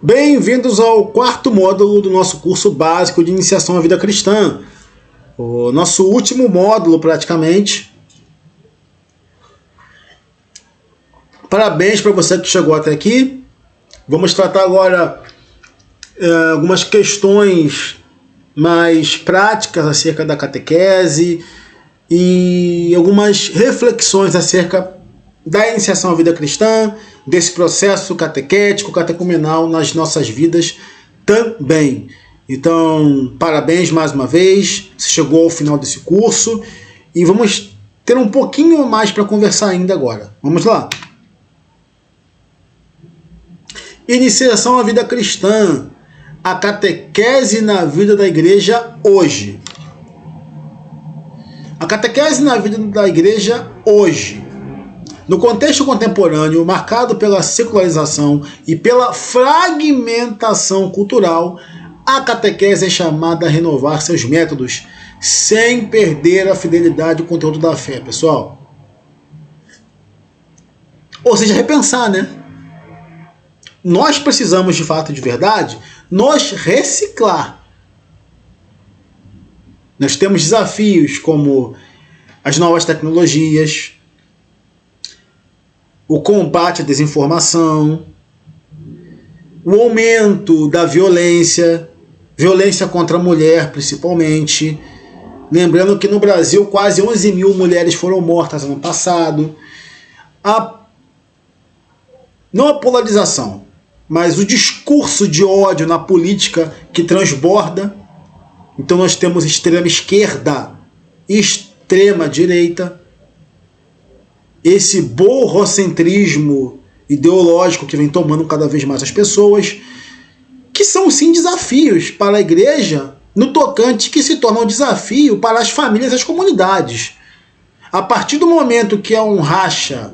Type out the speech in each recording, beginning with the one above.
Bem-vindos ao quarto módulo do nosso curso básico de iniciação à vida cristã. O nosso último módulo, praticamente. Parabéns para você que chegou até aqui. Vamos tratar agora algumas questões mais práticas acerca da catequese e algumas reflexões acerca da iniciação à vida cristã, desse processo catequético, catecumenal nas nossas vidas também. Então, parabéns mais uma vez, você chegou ao final desse curso e vamos ter um pouquinho mais para conversar ainda agora. Vamos lá. Iniciação à vida cristã, a catequese na vida da igreja hoje. A catequese na vida da igreja hoje. No contexto contemporâneo, marcado pela secularização e pela fragmentação cultural, a catequese é chamada a renovar seus métodos, sem perder a fidelidade ao conteúdo da fé, pessoal. Ou seja, repensar, né? Nós precisamos, de fato, de verdade, nos reciclar. Nós temos desafios como as novas tecnologias, o combate à desinformação, o aumento da violência contra a mulher, principalmente. Lembrando que no Brasil quase 11 mil mulheres foram mortas ano passado. Não a polarização, mas o discurso de ódio na política que transborda. Então nós temos extrema esquerda e extrema direita. Esse borrocentrismo ideológico que vem tomando cada vez mais as pessoas, que são sim desafios para a igreja, no tocante que se torna um desafio para as famílias e as comunidades. A partir do momento que há um racha,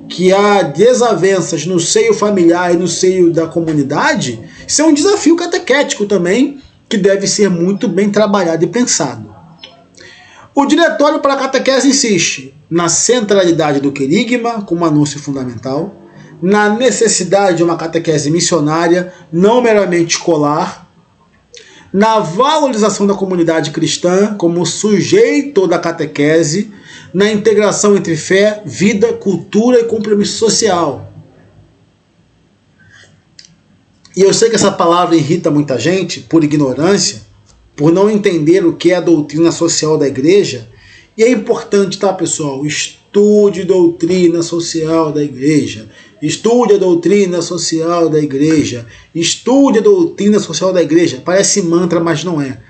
que há desavenças no seio familiar e no seio da comunidade, isso é um desafio catequético também, que deve ser muito bem trabalhado e pensado. O Diretório para a Catequese insiste na centralidade do querigma como anúncio fundamental, na necessidade de uma catequese missionária, não meramente escolar, na valorização da comunidade cristã como sujeito da catequese, na integração entre fé, vida, cultura e compromisso social. E eu sei que essa palavra irrita muita gente por ignorância, por não entender o que é a doutrina social da igreja. E é importante, tá, pessoal? Estude doutrina social da igreja. Estude a doutrina social da igreja. Estude a doutrina social da igreja. Parece mantra, mas não é.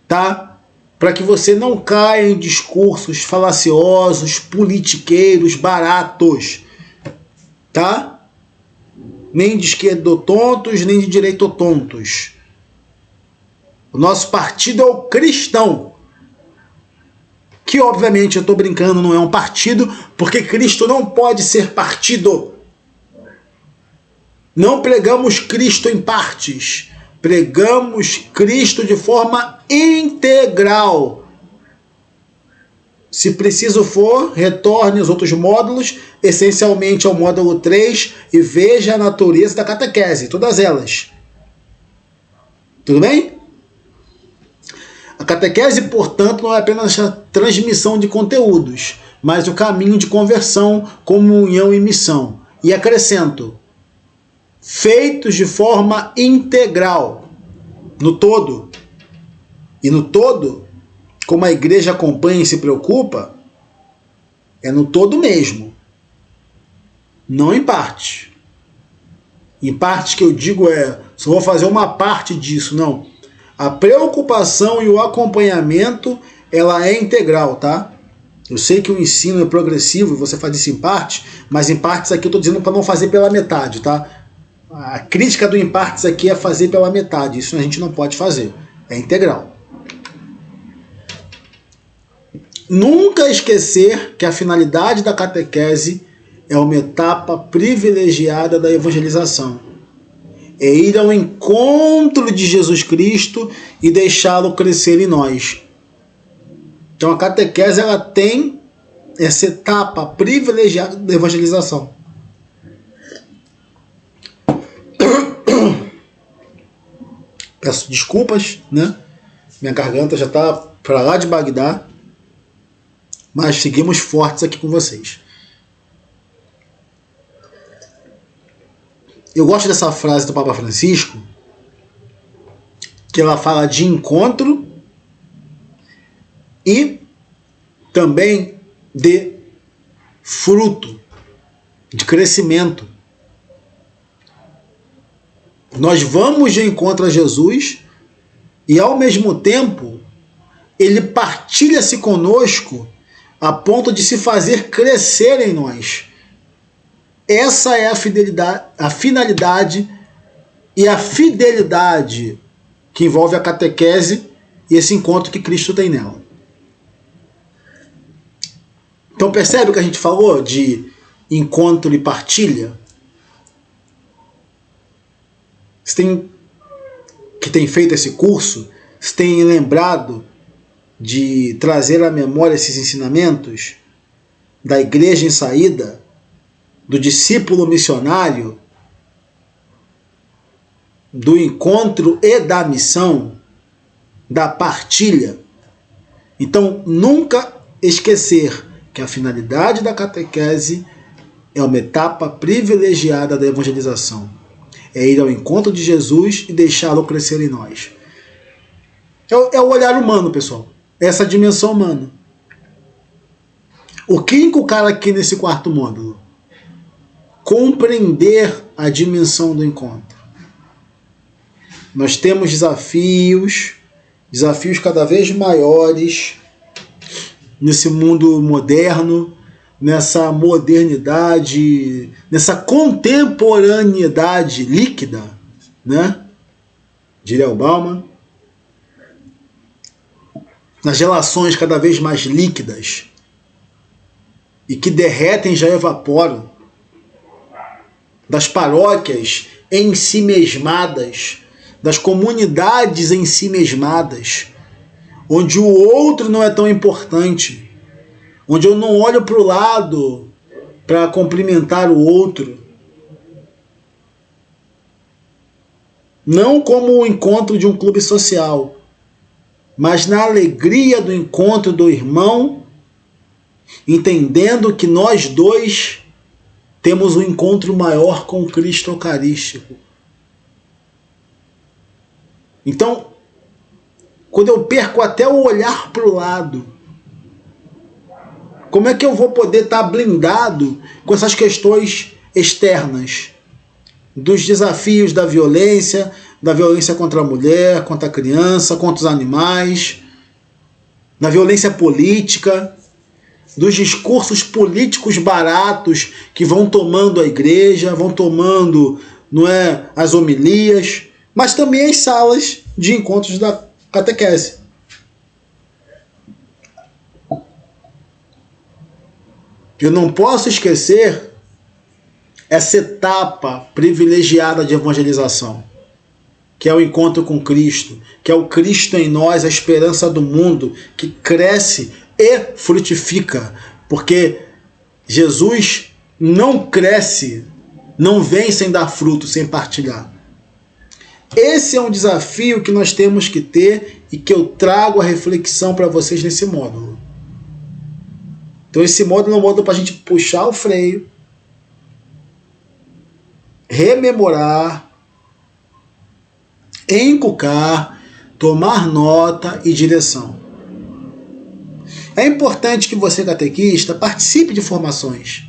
Tá? Para que você não caia em discursos falaciosos, politiqueiros, baratos. Tá? Nem de esquerda tontos, nem de direita tontos. O nosso partido é o cristão. Que obviamente eu estou brincando, não é um partido, porque Cristo não pode ser partido. Não pregamos Cristo em partes. Pregamos Cristo de forma integral. Se preciso for, retorne aos outros módulos, essencialmente ao módulo 3, e veja a natureza da catequese, todas elas. Tudo bem? A catequese, portanto, não é apenas a transmissão de conteúdos, mas o caminho de conversão, comunhão e missão. E acrescento, feitos de forma integral, no todo. E no todo, como a igreja acompanha e se preocupa, é no todo mesmo, não em parte. Em parte que eu digo só vou fazer uma parte disso, não. A preocupação e o acompanhamento, ela é integral, tá? Eu sei que o ensino é progressivo e você faz isso em partes, mas em partes aqui eu estou dizendo para não fazer pela metade, tá? A crítica do em partes aqui é fazer pela metade. Isso a gente não pode fazer. É integral. Nunca esquecer que a finalidade da catequese é uma etapa privilegiada da evangelização. É ir ao encontro de Jesus Cristo e deixá-lo crescer em nós. Então a catequese ela tem essa etapa privilegiada da evangelização. Peço desculpas, né? Minha garganta já está para lá de Bagdá, mas seguimos fortes aqui com vocês. Eu gosto dessa frase do Papa Francisco, que ela fala de encontro e também de fruto, de crescimento. Nós vamos de encontro a Jesus e, ao mesmo tempo, ele partilha-se conosco a ponto de se fazer crescer em nós. Essa é a finalidade e a fidelidade que envolve a catequese e esse encontro que Cristo tem nela. Então percebe o que a gente falou de encontro e partilha? Você tem feito esse curso, você tem lembrado de trazer à memória esses ensinamentos da igreja em saída, do discípulo missionário, do encontro e da missão, da partilha. Então, nunca esquecer que a finalidade da catequese é uma etapa privilegiada da evangelização. É ir ao encontro de Jesus e deixá-lo crescer em nós. É o olhar humano, pessoal. Essa dimensão humana. O que inculcar aqui nesse quarto módulo? Compreender a dimensão do encontro. Nós temos desafios cada vez maiores nesse mundo moderno, nessa modernidade, nessa contemporaneidade líquida, né? Diria o Bauman. Nas relações cada vez mais líquidas e que derretem e já evaporam, das paróquias em si mesmadas, das comunidades em si mesmadas, onde o outro não é tão importante, onde eu não olho para o lado para cumprimentar o outro, não como o encontro de um clube social, mas na alegria do encontro do irmão, entendendo que nós dois temos um encontro maior com Cristo Eucarístico. Então, quando eu perco até o olhar para o lado, como é que eu vou poder estar blindado com essas questões externas? Dos desafios da violência contra a mulher, contra a criança, contra os animais, da violência política, dos discursos políticos baratos que vão tomando a igreja, vão tomando, não é, as homilias, mas também as salas de encontros da catequese. Eu não posso esquecer essa etapa privilegiada de evangelização, que é o encontro com Cristo, que é o Cristo em nós, a esperança do mundo, que cresce e frutifica, porque Jesus não cresce, não vem sem dar fruto, sem partilhar. Esse é um desafio que nós temos que ter e que eu trago a reflexão para vocês nesse módulo. Então esse módulo é um módulo para a gente puxar o freio, rememorar, encucar, tomar nota e direção. É importante que você, catequista, participe de formações,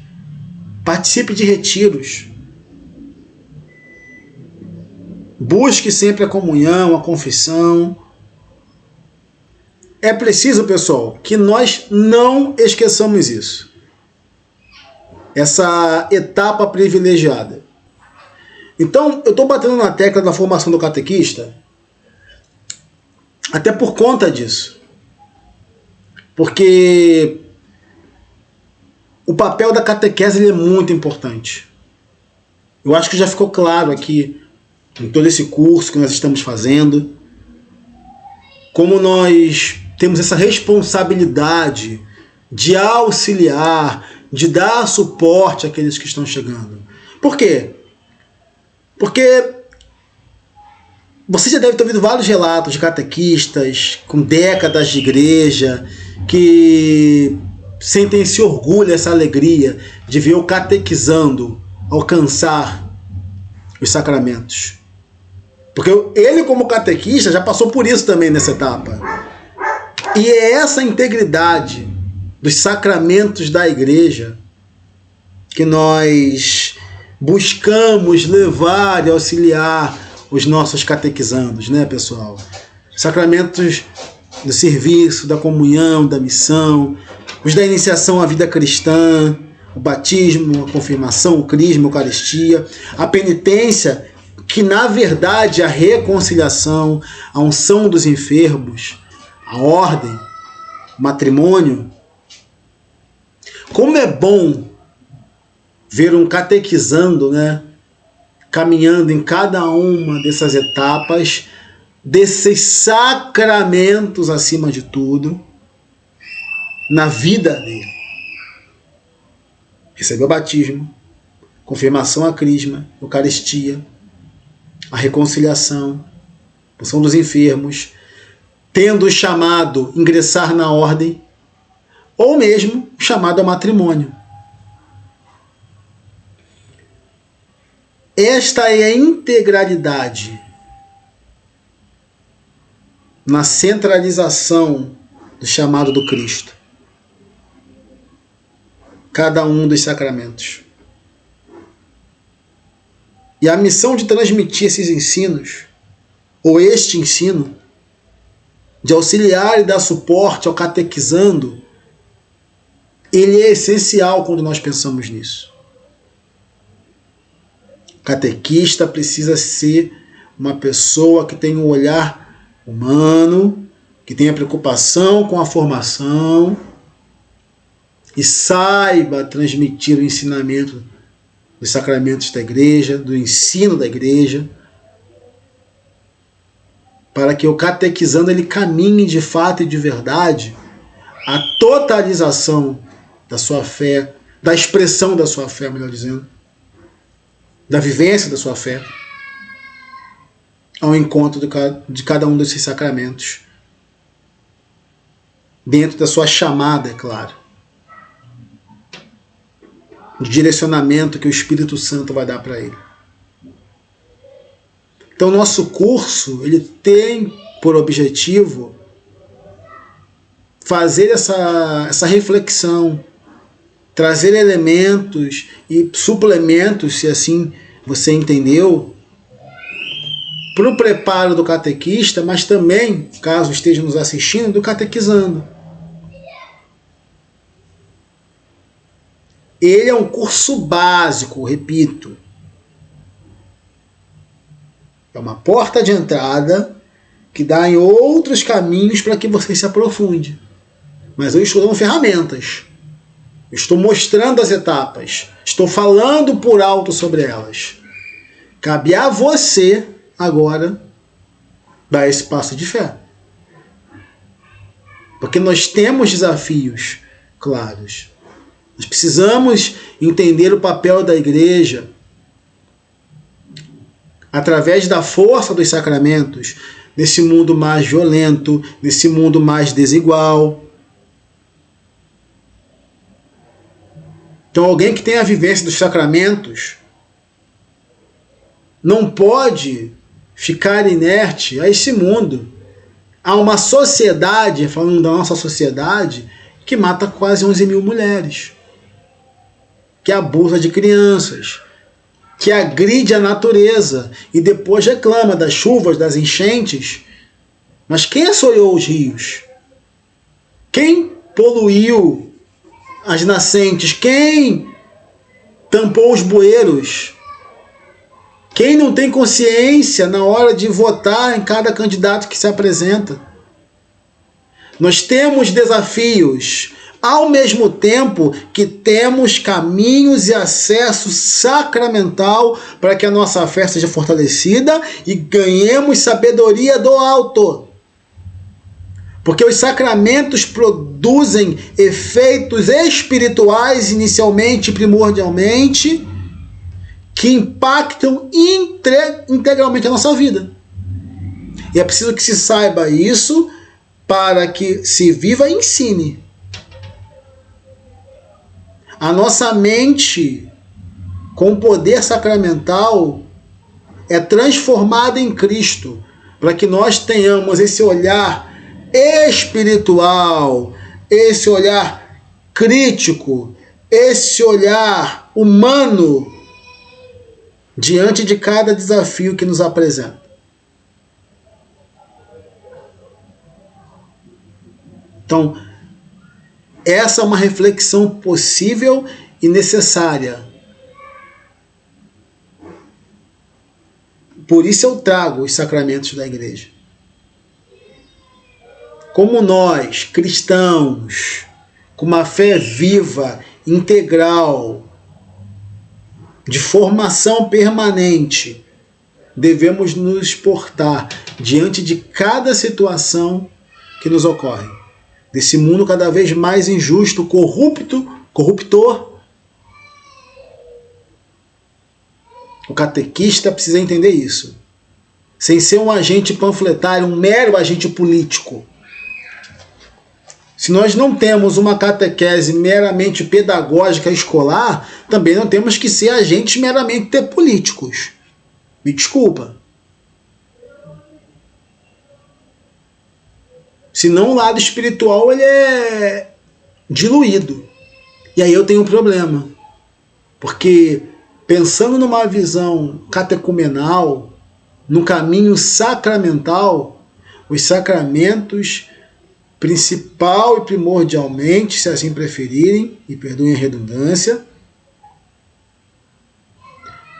participe de retiros, busque sempre a comunhão, a confissão. É preciso, pessoal, que nós não esqueçamos isso. Essa etapa privilegiada. Então, eu estou batendo na tecla da formação do catequista até por conta disso. Porque o papel da catequese ele é muito importante. Eu acho que já ficou claro aqui, em todo esse curso que nós estamos fazendo, como nós temos essa responsabilidade de auxiliar, de dar suporte àqueles que estão chegando. Por quê? Porque Você já deve ter ouvido vários relatos de catequistas com décadas de igreja que sentem esse orgulho, essa alegria de ver o catequizando alcançar os sacramentos. Porque ele, como catequista, já passou por isso também nessa etapa. E é essa integridade dos sacramentos da igreja que nós buscamos levar e auxiliar os nossos catequizandos, né, pessoal? Sacramentos do serviço, da comunhão, da missão, os da iniciação à vida cristã, o batismo, a confirmação, o crisma, a eucaristia, a penitência, que na verdade a reconciliação, a unção dos enfermos, a ordem, o matrimônio. Como é bom ver um catequizando, né, caminhando em cada uma dessas etapas, desses sacramentos acima de tudo, na vida dele. Recebeu o batismo, confirmação a crisma, eucaristia, a reconciliação, a unção dos enfermos, tendo o chamado ingressar na ordem, ou mesmo o chamado ao matrimônio. Esta é a integralidade na centralização do chamado do Cristo. Cada um dos sacramentos. E a missão de transmitir esses ensinos, ou este ensino, de auxiliar e dar suporte ao catequizando, ele é essencial quando nós pensamos nisso. O catequista precisa ser uma pessoa que tenha um olhar humano, que tenha preocupação com a formação e saiba transmitir o ensinamento dos sacramentos da igreja, do ensino da igreja, para que o catequizando ele caminhe de fato e de verdade a totalização da sua fé, da expressão da sua fé, melhor dizendo, da vivência da sua fé, ao encontro de cada um desses sacramentos, dentro da sua chamada, é claro, do direcionamento que o Espírito Santo vai dar para ele. Então, o nosso curso ele tem por objetivo fazer essa reflexão, trazer elementos e suplementos, se assim você entendeu, para o preparo do catequista, mas também, caso esteja nos assistindo, do catequizando. Ele é um curso básico, repito. É uma porta de entrada que dá em outros caminhos para que você se aprofunde. Mas eu estou dando ferramentas. Eu estou mostrando as etapas. Estou falando por alto sobre elas. Cabe a você, agora, dar esse passo de fé. Porque nós temos desafios claros. Nós precisamos entender o papel da igreja através da força dos sacramentos, nesse mundo mais violento, nesse mundo mais desigual. Então, alguém que tem a vivência dos sacramentos não pode ficar inerte a esse mundo. Há uma sociedade, falando da nossa sociedade, que mata quase 11 mil mulheres, que abusa de crianças, que agride a natureza e depois reclama das chuvas, das enchentes. Mas quem assoreou os rios? Quem poluiu as nascentes? Quem tampou os bueiros? Quem não tem consciência na hora de votar em cada candidato que se apresenta? Nós temos desafios, ao mesmo tempo que temos caminhos e acesso sacramental para que a nossa fé seja fortalecida e ganhemos sabedoria do alto. Porque os sacramentos produzem efeitos espirituais inicialmente e primordialmente que impactam integralmente a nossa vida. E é preciso que se saiba isso para que se viva e ensine. A nossa mente, com poder sacramental, é transformada em Cristo, para que nós tenhamos esse olhar espiritual, esse olhar crítico, esse olhar humano diante de cada desafio que nos apresenta. Então, essa é uma reflexão possível e necessária. Por isso eu trago os sacramentos da igreja. Como nós, cristãos, com uma fé viva, integral, de formação permanente, devemos nos portar diante de cada situação que nos ocorre. Desse mundo cada vez mais injusto, corruptor. O catequista precisa entender isso. Sem ser um agente panfletário, um mero agente político. Se nós não temos uma catequese meramente pedagógica escolar, também não temos que ser agentes meramente políticos. Me desculpa. Senão o lado espiritual ele é diluído. E aí eu tenho um problema. Porque pensando numa visão catecumenal, no caminho sacramental, os sacramentos, principal e primordialmente, se assim preferirem, e perdoem a redundância,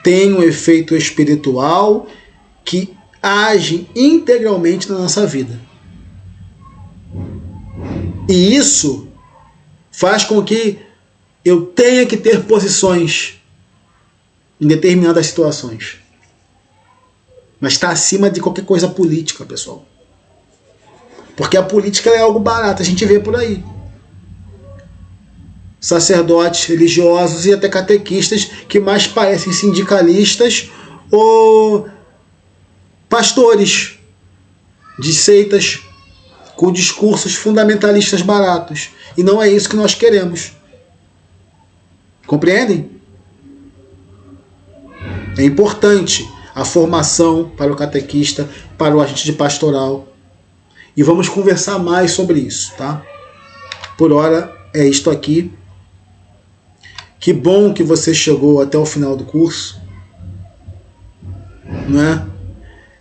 tem um efeito espiritual que age integralmente na nossa vida. E isso faz com que eu tenha que ter posições em determinadas situações. Mas está acima de qualquer coisa política, pessoal. Porque a política é algo barato, a gente vê por aí. Sacerdotes religiosos e até catequistas que mais parecem sindicalistas ou pastores de seitas com discursos fundamentalistas baratos. E não é isso que nós queremos. Compreendem? É importante a formação para o catequista, para o agente de pastoral. E vamos conversar mais sobre isso, tá? Por hora é isto aqui. Que bom que você chegou até o final do curso, né?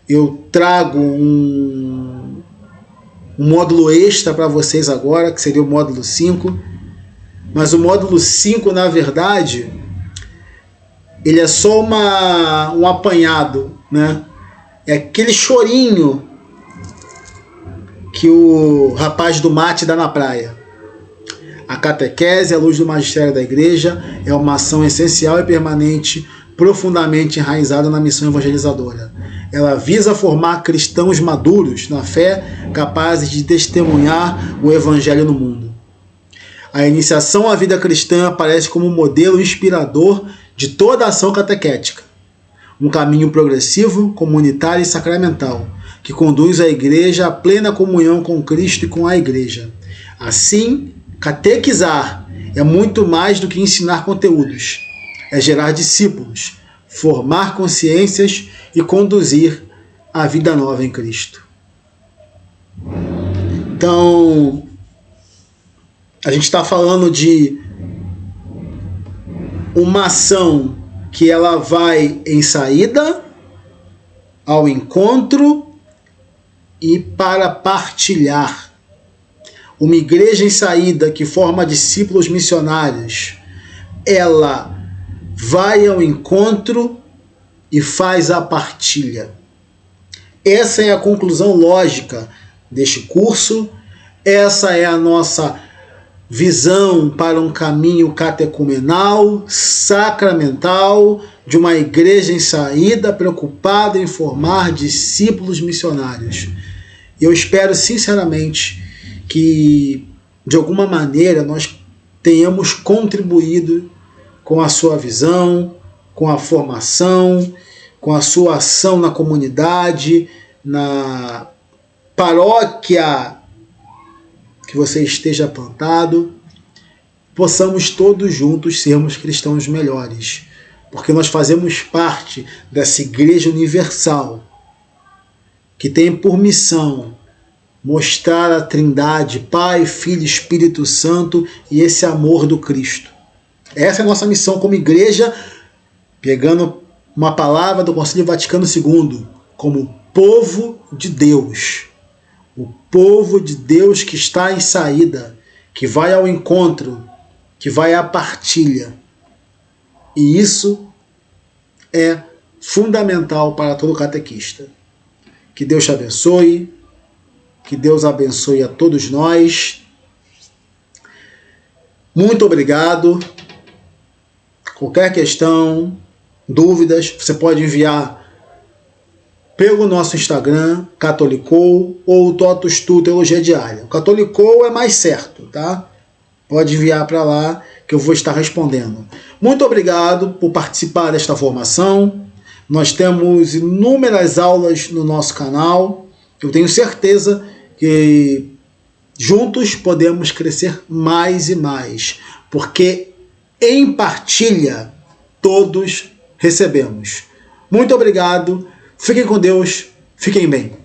Eu trago um módulo extra para vocês agora, que seria o módulo 5. Mas o módulo 5, na verdade, ele é só um apanhado, né? É aquele chorinho que o rapaz do mate dá na praia. A catequese, a luz do magistério da igreja, é uma ação essencial e permanente, profundamente enraizada na missão evangelizadora. Ela visa formar cristãos maduros na fé, capazes de testemunhar o evangelho no mundo. A iniciação à vida cristã aparece como um modelo inspirador de toda a ação catequética. Um caminho progressivo, comunitário e sacramental, que conduz a igreja à plena comunhão com Cristo e com a igreja. Assim, catequizar é muito mais do que ensinar conteúdos. É gerar discípulos, formar consciências e conduzir a vida nova em Cristo. Então, a gente está falando de uma ação que ela vai em saída, ao encontro e para partilhar. Uma igreja em saída que forma discípulos missionários, ela vai ao encontro e faz a partilha. Essa é a conclusão lógica deste curso, essa é a nossa visão para um caminho catecumenal, sacramental, de uma igreja em saída preocupada em formar discípulos missionários. Eu espero sinceramente que, de alguma maneira, nós tenhamos contribuído com a sua visão, com a formação, com a sua ação na comunidade, na paróquia que você esteja plantado, possamos todos juntos sermos cristãos melhores, porque nós fazemos parte dessa Igreja Universal, que tem por missão mostrar a Trindade, Pai, Filho e Espírito Santo e esse amor do Cristo. Essa é a nossa missão como igreja, pegando uma palavra do Concílio Vaticano II, como povo de Deus. O povo de Deus que está em saída, que vai ao encontro, que vai à partilha. E isso é fundamental para todo catequista. Que Deus te abençoe, que Deus abençoe a todos nós. Muito obrigado. Qualquer questão, dúvidas, você pode enviar pelo nosso Instagram, Catolicou, ou Totus Tu Teologia Diária. O Catolicou é mais certo, tá? Pode enviar para lá que eu vou estar respondendo. Muito obrigado por participar desta formação. Nós temos inúmeras aulas no nosso canal. Eu tenho certeza que juntos podemos crescer mais e mais, porque em partilha todos recebemos. Muito obrigado. Fiquem com Deus. Fiquem bem.